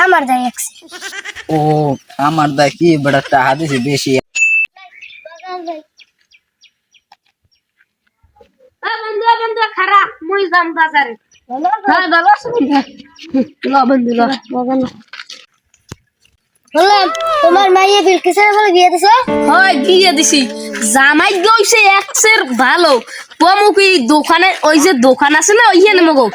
আমার দায় একছে ও আমার দা কি বড় টাকা দিছে বেশি বন্ধু খারা মুই যাম বাজারে হ্যাঁ ভালো আছো বন্ধু বললাম তোমার মাইয়া বিলকিসের বলে বিয়ে দিছো হয় বিয়ে দিছি জামাই গইছে এক্সের ভালো পমুকি দোকানে ওই যে দোকান আছে না ওইখানে মগো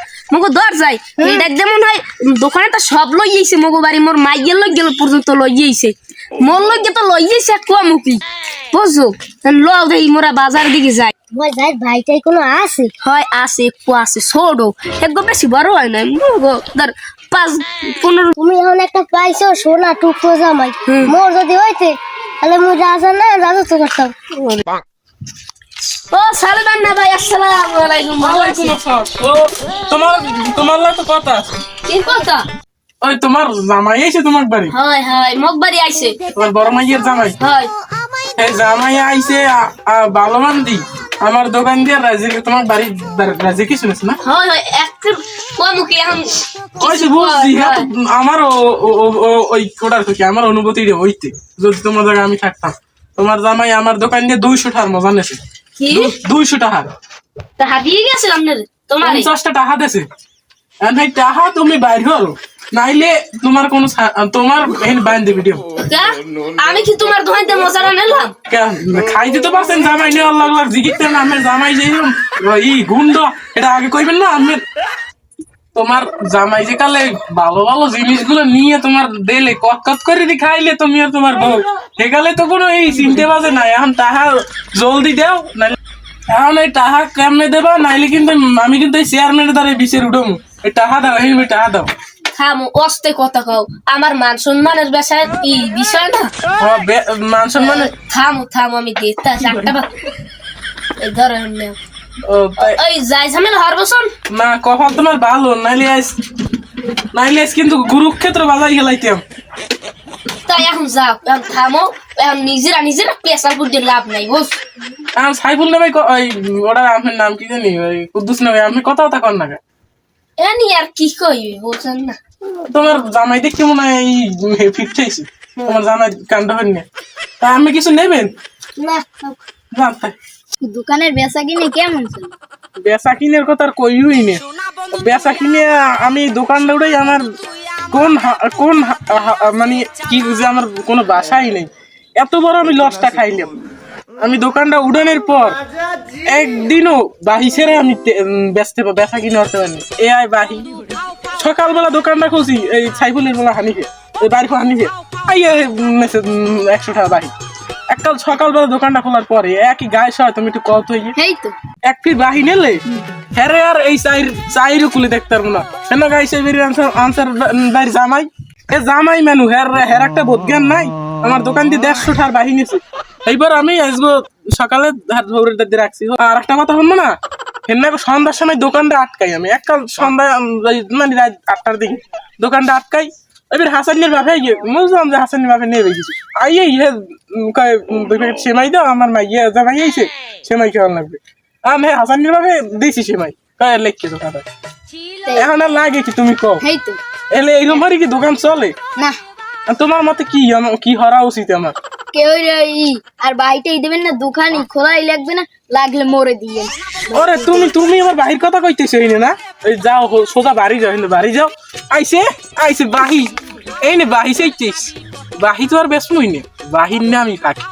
দর যাই এটা যেমন হয় দোকানে তো সব লই যাইছে মগো বাড়ি মোর মাইয়ের লই গেল পর্যন্ত লই যাইছে মোর লই তো লই যাইছে কমুকি বুঝছো লও দেই মোরা বাজার দিকে যাই তোমার যাই ভাইটাই কোনো আছে হয় আছে একটু আছে ছোট একদম বেশি বড় হয় না মগো ধর 5-15 তুমি এখন একটা পাইছো সোনা টুকরো জামাই মোর যদি হইতে তাহলে মুই রাজা না রাজত্ব করতাম ও সালাম না ভাই আসসালামু আলাইকুম ওয়ালাইকুম আসসালাম। ও তোমার লা তো কথা আছে। কি কথা ওই তোমার জামাই আইছে তোমার বাড়ি হয় মগবাড়ি আইছে তোমার বড় মাইয়ের জামাই হয় এই জামাই আইছে ভালো মান্দি আমার দোকান দিয়ে রাজিকে তোমার বাড়ি রাজি কি শুনেছ না হয় একটু কমুকি এখন ওই যে বুঝছি আমার ওই কোটার থেকে আমার অনুভূতি হইতে যদি তোমার জায়গায় আমি থাকতাম তোমার জামাই আমার দোকান দিয়ে 200 টাকার মজা নেছে কি 200 টাকা টাকা দিয়ে গেছে আপনার তোমার 50টা টাকা দেছে আর ভাই টাকা তুমি বাইর হলো নাইলে তোমার কোন তোমার এই বাইন দিবি দিও আমি কি তোমার দোকানতে মজাটা নিলাম খাই দিতে পারছেন জামাই নিয়ে আল্লাহ আল্লাহ জিগিতে না আমার জামাই যে ই গুন্ড এটা আগে কইবেন না আমি তোমার জামাই যে কালে ভালো ভালো জিনিসগুলো নিয়ে তোমার দিলে কটকট করে দি খাইলে তুমি আর তোমার বউ সেকালে তো কোনো এই চিনতে বাজে না এখন টাকা জলদি দাও নাইলে এখন এই টাকা কেমনে দেবা নাইলে কিন্তু আমি কিন্তু এই চেয়ারম্যানের দ্বারা বিচার উঠবো এই টাকা দাও এই টাকা দাও থামো অস্তে কথা কও আমার মান সম্মানের বিষয় না মান সম্মানে থামো আমি দেখতে আসি একটা এই ধরেন ওই যাই ঝামেলা হরবসন না কপাল তোমার ভালো নাইলে কিন্তু কুরুক্ষেত্র বাজাই গেলাইতাম তাই এখন যাও এখন থামো এখন নিজেরা পেশাল বুদ্ধি লাভ নাই বুঝ এখন সাইফুল নামে ওই ওটা আপনার নাম কি জানি ওই কুদ্দুস নামে আপনি কথা কর না এনি আর কি কইবে বুঝছেন না তোমার জামাই দেখতে মনে হয় এই ফিরতেছি তোমার জামাই কাণ্ড হইনি তা আমি কিছু নেবেন না জানতে দোকানের বেচা কিনে কেমন ছিল বেচা কিনের কথা আর কইই নে বেচা কিনে আমি দোকান দৌড়াই আমার কোন মানে কি যে আমার কোনো বাসাই নেই এত বড় আমি লসটা খাইলাম আমি দোকানটা উড়ানোর পর একদিনও বাহি ছেড়ে আমি বেচা কিনে হতে পারিনি এ আয় বাহি সকালবেলা দোকানটা খুঁজি এই সাইফুলের বেলা হানিফে ওই বাড়ি হানিফে 100 টাকা বাহি এককাল সকালবেলা দোকানটা খোলার পরে একই গায়ে সহ তুমি একটু কত এই তো এক ফির বাহি নিলে হ্যারে আর এই চাইরও খুলে দেখতে পারবো না কেন গাইছে আনসার বাড়ি জামাই এ জামাই মেনু হের একটা বোধজ্ঞান নাই আমার দোকান দিয়ে 150 টাকার বাহি নিয়েছে এইবার আমি আসবো সকালে ভোরের দিয়ে রাখছি আর একটা কথা শুনবো না হেন সন্ধ্যার সময় দোকানটা আটকাই আমি এককাল সন্ধ্যা মানে রাত 8টার দিকে দোকানটা আটকাই এবার হাসানের বাপে গিয়ে বুঝলাম যে হাসানের বাপে নিয়ে বেরিয়েছি আইয়ে কয় 2 প্যাকেট সেমাই দাও আমার মাইয়া জামাই আইছে সেমাই খাওয়ার লাগবে আমি হাসানের বাপে দিয়েছি সেমাই কয় লেখছে দোকানটা এখন আর লাগে কি তুমি কও এই তো এলে এইরকম ভাবে কি দোকান চলে না তোমার মতে কি হরা উচিত আমার কেউ আর বাড়িটাই দেবেন না দোকানই খোলাই লাগবে না লাগলে মরে দিয়ে ওরে তুমি আমার বাহির কথা কইতেছো এই না ওই যাও সোজা বাড়ি যাও আইছে বাহি এই নে বাহি চাইছিস বাহি তো আর বেশ মুই নে বাহির না আমি থাকি